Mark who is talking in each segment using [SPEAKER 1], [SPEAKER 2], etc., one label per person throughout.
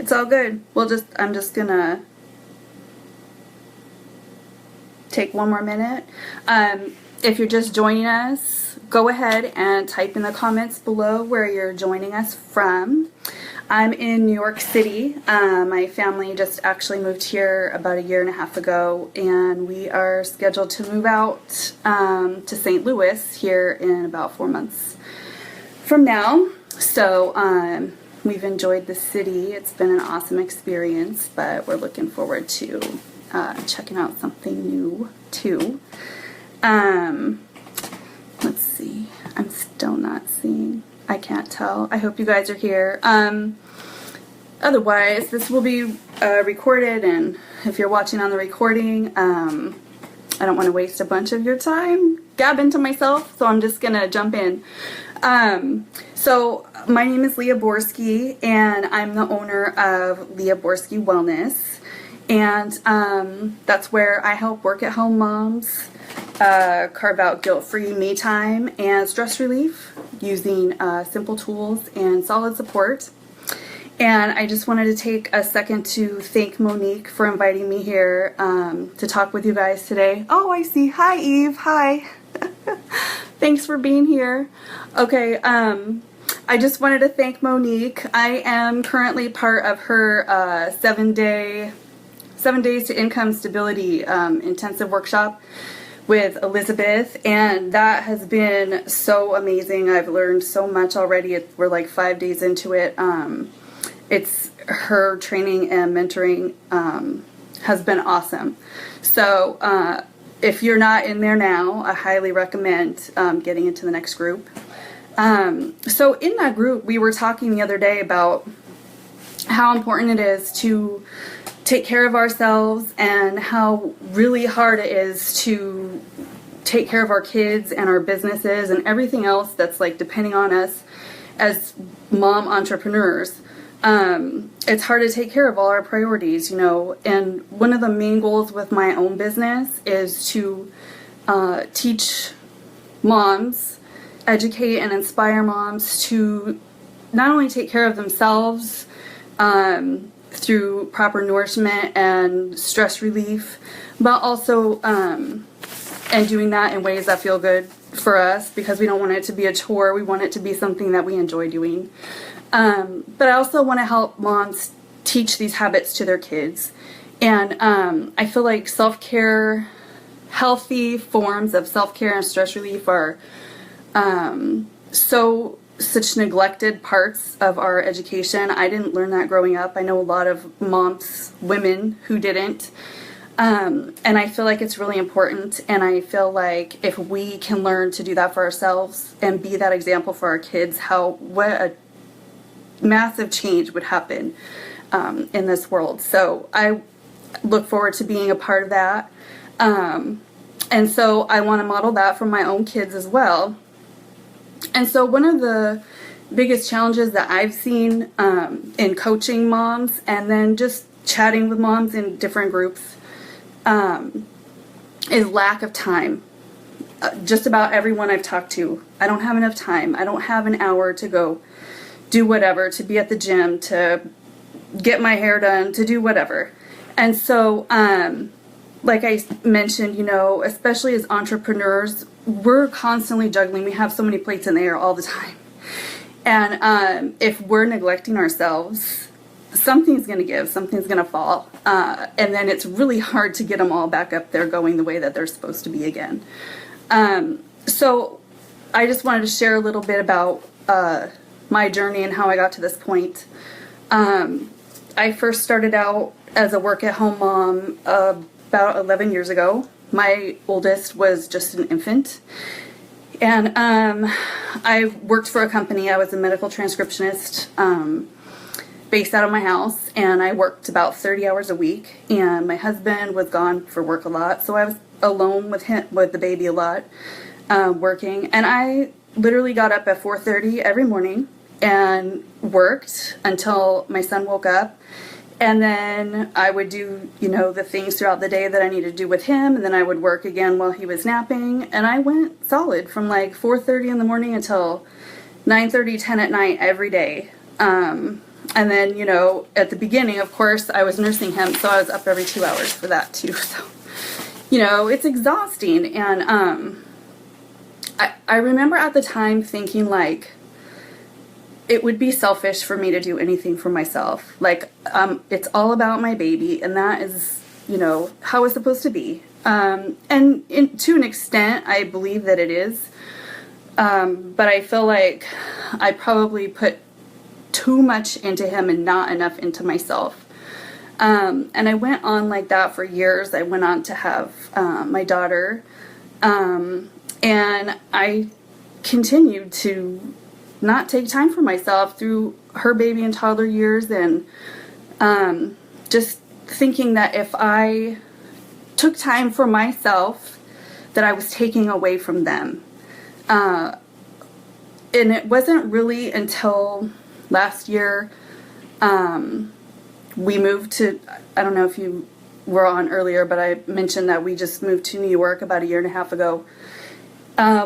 [SPEAKER 1] It's all good. I'm just gonna take one more minute. If you're just joining us, go ahead and type in the comments below where you're joining us from. I'm in New York City. My family just actually moved here about a year and a half ago, and we are scheduled to move out to St. Louis here in about 4 months from now. So we've enjoyed the city. It's been an awesome experience, but we're looking forward to checking out something new too. Let's see. I'm still not seeing. I can't tell. I hope you guys are here. Otherwise, this will be recorded, and if you're watching on the recording, I don't want to waste a bunch of your time gabbing to myself, so I'm just gonna jump in. So my name is Leah Borski, and I'm the owner of Leah Borski Wellness, and that's where I help work-at-home moms carve out guilt-free me time and stress relief using simple tools and solid support. And I just wanted to take a second to thank Monique for inviting me here to talk with you guys today. Oh, I see. Hi, Eve. Hi. Thanks for being here. Okay, I just wanted to thank Monique. I am currently part of her 7 Days to Income Stability intensive workshop with Elizabeth, and that has been so amazing. I've learned so much already. We're like 5 days into it. It's her training and mentoring has been awesome. So if you're not in there now, I highly recommend getting into the next group. So in that group, we were talking the other day about how important it is to take care of ourselves and how really hard it is to take care of our kids and our businesses and everything else that's like depending on us as mom entrepreneurs. It's hard to take care of all our priorities, you know, and one of the main goals with my own business is to teach moms, educate and inspire moms to not only take care of themselves through proper nourishment and stress relief, but also and doing that in ways that feel good for us, because we don't want it to be a chore. We want it to be something that we enjoy doing. But I also want to help moms teach these habits to their kids. And I feel like self-care, healthy forms of self-care and stress relief are such neglected parts of our education. I didn't learn that growing up. I know a lot of moms, women who didn't. And I feel like it's really important, and I feel like if we can learn to do that for ourselves and be that example for our kids, what a massive change would happen in this world. So I look forward to being a part of that. And so I want to model that for my own kids as well. And so one of the biggest challenges that I've seen in coaching moms and then just chatting with moms in different groups is lack of time. Just about everyone I've talked to, I don't have enough time. I don't have an hour to go do whatever, to be at the gym, to get my hair done, to do whatever. And so, like I mentioned, you know, especially as entrepreneurs, we're constantly juggling. We have so many plates in the air all the time. And if we're neglecting ourselves, something's going to give, something's going to fall. And then it's really hard to get them all back up there going the way that they're supposed to be again. So I just wanted to share a little bit about my journey and how I got to this point. I first started out as a work-at-home mom about 11 years ago. My oldest was just an infant. And I worked for a company. I was a medical transcriptionist based out of my house, and I worked about 30 hours a week, and my husband was gone for work a lot, so I was alone with the baby a lot, working. And I literally got up at 4:30 every morning and worked until my son woke up. And then I would do, you know, the things throughout the day that I needed to do with him. And then I would work again while he was napping. And I went solid from like 4:30 in the morning until 9:30, 10 at night every day. And then, you know, at the beginning, of course, I was nursing him, so I was up every 2 hours for that too. So, you know, it's exhausting. And I remember at the time thinking, like, it would be selfish for me to do anything for myself. Like, it's all about my baby, and that is, you know, how it's supposed to be. And to an extent, I believe that it is. But I feel like I probably put too much into him and not enough into myself. And I went on like that for years. I went on to have my daughter. And I continued to not take time for myself through her baby and toddler years, and just thinking that if I took time for myself, that I was taking away from them. And it wasn't really until last year we moved to, I don't know if you were on earlier, but I mentioned that we just moved to New York about 1.5 years ago.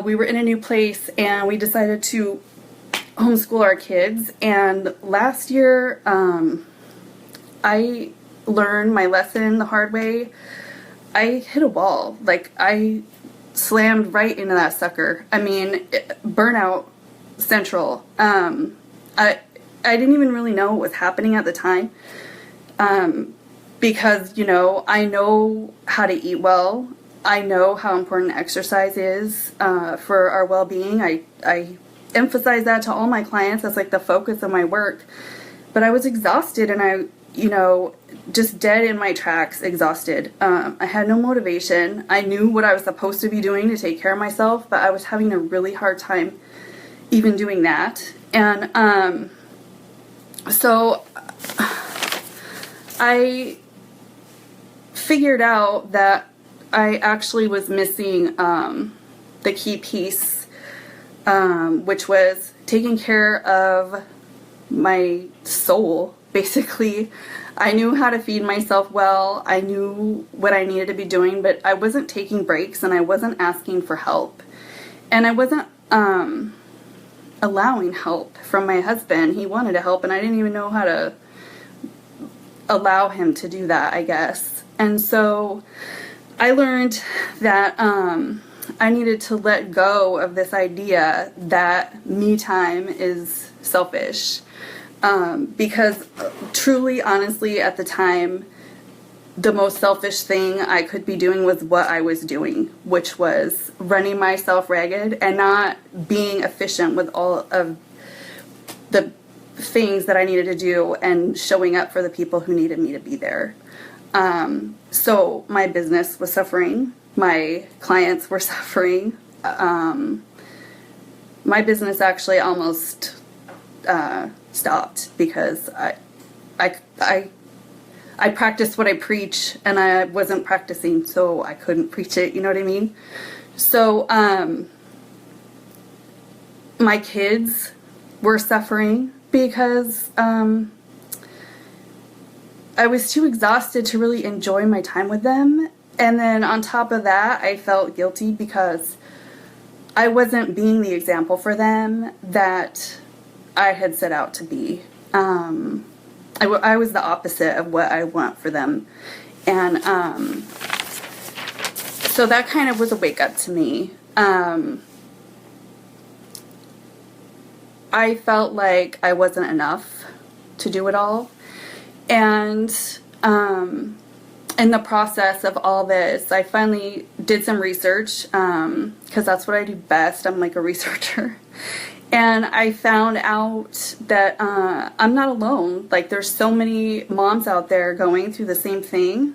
[SPEAKER 1] We were in a new place, and we decided to homeschool our kids. And last year, I learned my lesson the hard way. I hit a wall. Like, I slammed right into that sucker. I mean, burnout central. I didn't even really know what was happening at the time. Because, you know, I know how to eat well. I know how important exercise is for our well-being. I emphasize that to all my clients. That's like the focus of my work. But I was exhausted, and I, you know, just dead in my tracks, exhausted. I had no motivation. I knew what I was supposed to be doing to take care of myself, but I was having a really hard time even doing that. And so I figured out that I actually was missing the key piece, which was taking care of my soul, basically. I knew how to feed myself well. I knew what I needed to be doing, but I wasn't taking breaks, and I wasn't asking for help. And I wasn't allowing help from my husband. He wanted to help, and I didn't even know how to allow him to do that, I guess. And so I learned that I needed to let go of this idea that me time is selfish. Because truly, honestly, at the time, the most selfish thing I could be doing was what I was doing, which was running myself ragged and not being efficient with all of the things that I needed to do and showing up for the people who needed me to be there. So my business was suffering. My clients were suffering. My business actually almost stopped because I practice what I preach, and I wasn't practicing, so I couldn't preach it, you know what I mean? So my kids were suffering because I was too exhausted to really enjoy my time with them. And then on top of that, I felt guilty because I wasn't being the example for them that I had set out to be. I was the opposite of what I want for them. And so that kind of was a wake up to me. I felt like I wasn't enough to do it all. And in the process of all this, I finally did some research, because that's what I do best. I'm like a researcher. And I found out that I'm not alone. Like, there's so many moms out there going through the same thing.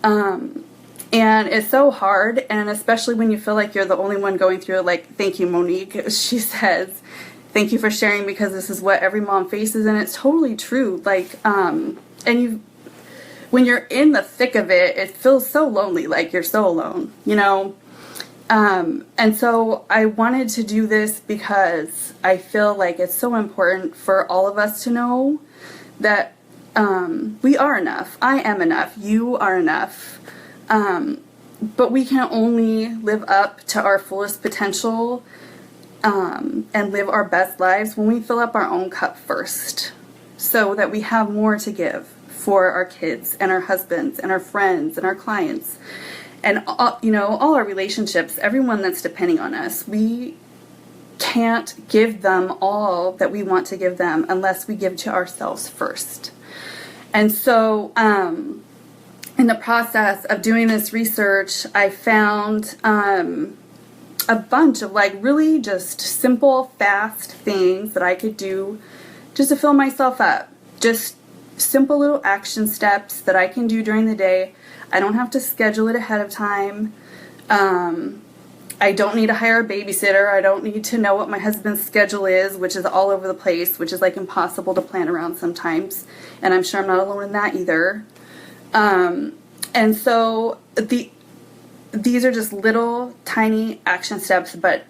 [SPEAKER 1] And it's so hard, and especially when you feel like you're the only one going through it. Like, thank you, Monique. She says, thank you for sharing, because this is what every mom faces, and it's totally true. Like, and when you're in the thick of it, it feels so lonely, like you're so alone, you know? And so I wanted to do this because I feel like it's so important for all of us to know that we are enough. I am enough. You are enough. But we can only live up to our fullest potential and live our best lives when we fill up our own cup first. so that we have more to give for our kids and our husbands and our friends and our clients and all, all our relationships, everyone that's depending on us. We can't give them all that we want to give them unless we give to ourselves first. And so in the process of doing this research, I found a bunch of really just simple, fast things that I could do just to fill myself up. Just simple little action steps that I can do during the day. I don't have to schedule it ahead of time. I don't need to hire a babysitter. I don't need to know what my husband's schedule is, which is all over the place, which is impossible to plan around sometimes. And I'm sure I'm not alone in that either. And so these are just little tiny action steps, but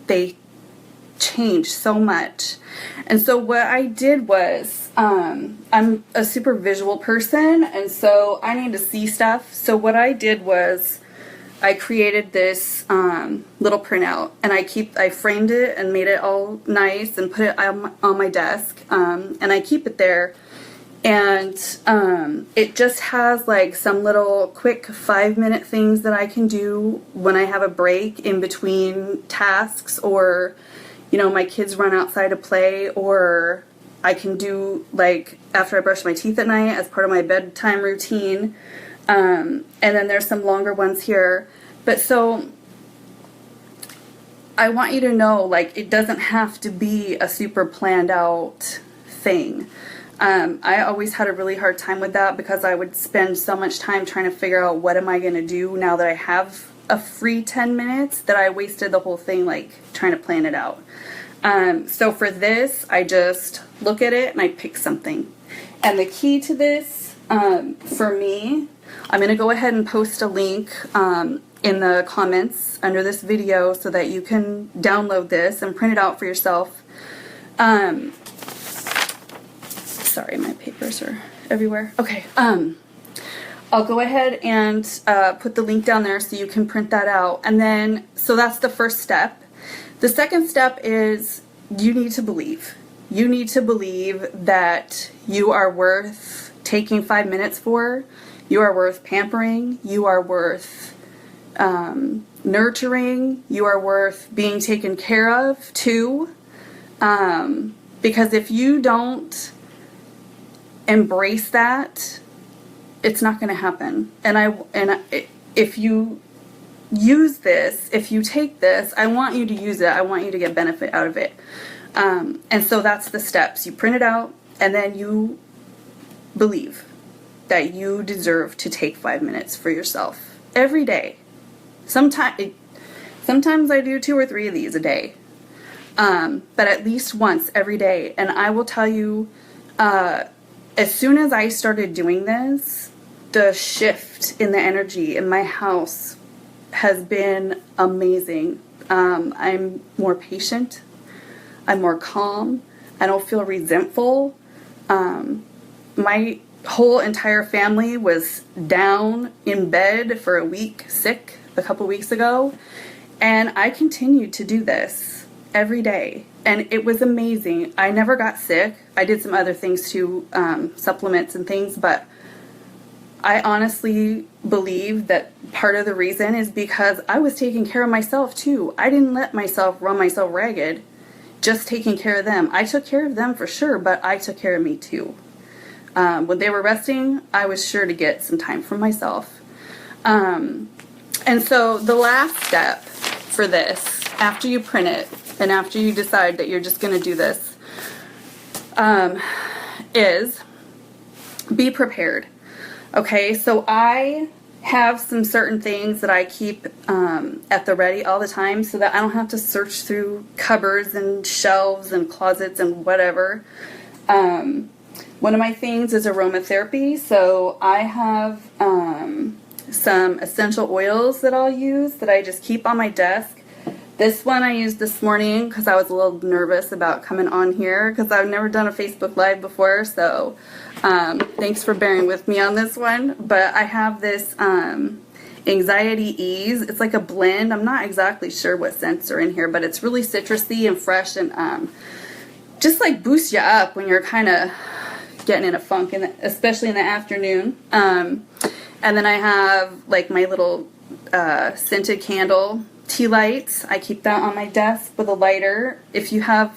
[SPEAKER 1] they change so much. And so what I did was, I'm a super visual person, and so I need to see stuff. So what I did was I created this little printout, and I framed it and made it all nice and put it on my desk, and I keep it there. And it just has some little quick 5-minute things that I can do when I have a break in between tasks, or my kids run outside to play, or I can do after I brush my teeth at night as part of my bedtime routine. And then there's some longer ones here. But so I want you to know, it doesn't have to be a super planned out thing. I always had a really hard time with that because I would spend so much time trying to figure out what am I going to do now that I have a free 10 minutes that I wasted the whole thing trying to plan it out. So for this, I just look at it and I pick something. And the key to this, for me, I'm going to go ahead and post a link in the comments under this video so that you can download this and print it out for yourself. Sorry, my papers are everywhere. Okay, I'll go ahead and put the link down there so you can print that out. And then, so that's the first step. The second step is you need to believe. You need to believe that you are worth taking 5 minutes for. You are worth pampering. You are worth nurturing. You are worth being taken care of too. Because if you don't embrace that, it's not going to happen. And if you use this, if you take this, I want you to use it. I want you to get benefit out of it. And so that's the steps. You print it out, and then you believe that you deserve to take 5 minutes for yourself every day. Sometimes I do 2 or 3 of these a day, but at least once every day. And I will tell you, as soon as I started doing this, the shift in the energy in my house has been amazing. I'm more patient. I'm more calm. I don't feel resentful. My whole entire family was down in bed for a week, sick, a couple weeks ago. And I continued to do this every day. And it was amazing. I never got sick. I did some other things too, supplements and things, but I honestly believe that part of the reason is because I was taking care of myself too. I didn't let myself run myself ragged, just taking care of them. I took care of them for sure, but I took care of me too. When they were resting, I was sure to get some time for myself. And so the last step for this, after you print it, and after you decide that you're just going to do this, is be prepared. Okay, so I have some certain things that I keep at the ready all the time so that I don't have to search through cupboards and shelves and closets and whatever. One of my things is aromatherapy, so I have some essential oils that I'll use that I just keep on my desk. This one I used this morning because I was a little nervous about coming on here because I've never done a Facebook Live before, so thanks for bearing with me on this one. But I have this Anxiety Ease. It's like a blend. I'm not exactly sure what scents are in here, but it's really citrusy and fresh and just boosts you up when you're kind of getting in a funk, especially in the afternoon. And then I have like my little scented candle tea lights. I keep that on my desk with a lighter. If you have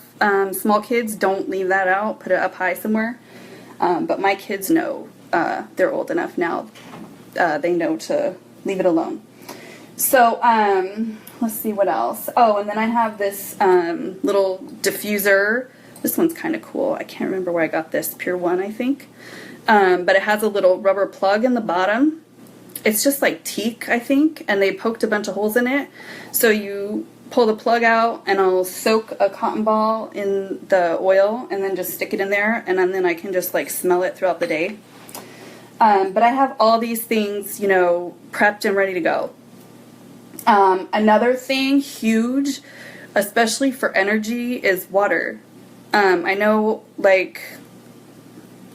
[SPEAKER 1] small kids, don't leave that out. Put it up high somewhere. But my kids know, they're old enough now. They know to leave it alone. So, let's see what else. Oh, and then I have this little diffuser. This one's kind of cool. I can't remember where I got this. Pure One, I think. But it has a little rubber plug in the bottom. It's just like teak, I think, and they poked a bunch of holes in it. So you pull the plug out, and I'll soak a cotton ball in the oil and then just stick it in there, and then I can just like smell it throughout the day. But I have all these things, you know, prepped and ready to go. Another thing huge, especially for energy, is water. I know like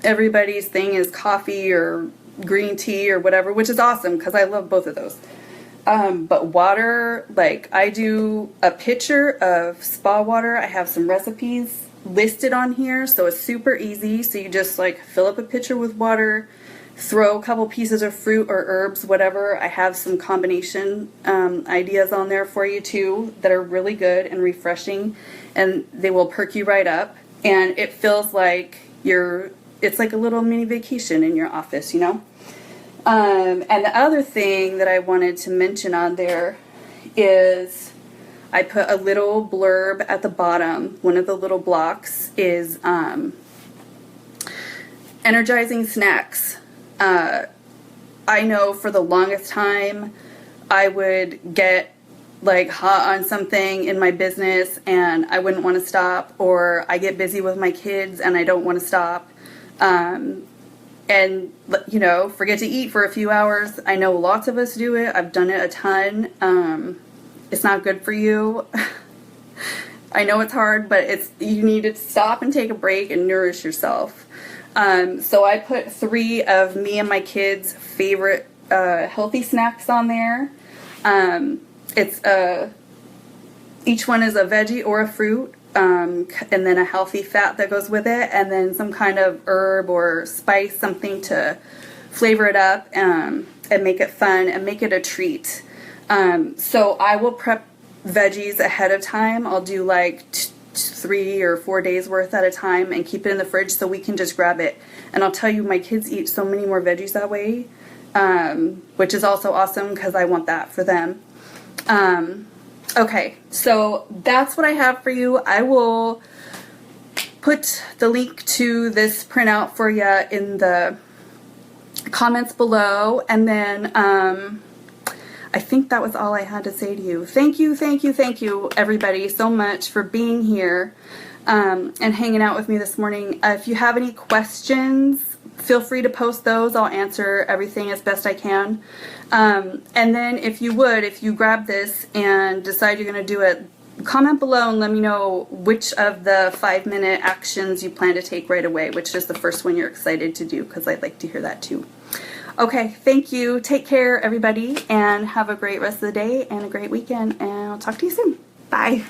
[SPEAKER 1] everybody's thing is coffee or green tea or whatever, which is awesome because I love both of those. But water, like I do a pitcher of spa water. I have some recipes listed on here, so it's super easy. So you just like fill up a pitcher with water, throw a couple pieces of fruit or herbs, whatever. I have some combination ideas on there for you too that are really good and refreshing, and they will perk you right up. And it feels like it's like a little mini vacation in your office, you know? And the other thing that I wanted to mention on there is I put a little blurb at the bottom. One of the little blocks is energizing snacks. I know for the longest time I would get like hot on something in my business and I wouldn't want to stop, or I get busy with my kids and I don't want to stop. And, you know, forget to eat for a few hours. I know lots of us do it. I've done it a ton. It's not good for you. I know it's hard, but you need to stop and take a break and nourish yourself. So I put 3 of me and my kids' favorite healthy snacks on there. Each one is a veggie or a fruit. And then a healthy fat that goes with it, and then some kind of herb or spice, something to flavor it up and make it fun and make it a treat. So I will prep veggies ahead of time. I'll do like 3 or 4 days worth at a time and keep it in the fridge so we can just grab it. And I'll tell you, my kids eat so many more veggies that way, which is also awesome because I want that for them. Okay, so that's what I have for you. I will put the link to this printout for you in the comments below. And then I think that was all I had to say to you. Thank you, everybody, so much for being here and hanging out with me this morning. If you have any questions, feel free to post those. I'll answer everything as best I can. And then if you grab this and decide you're going to do it, comment below and let me know which of the 5-minute actions you plan to take right away, which is the first one you're excited to do, because I'd like to hear that too. Okay, thank you. Take care, everybody, and have a great rest of the day and a great weekend, and I'll talk to you soon. Bye.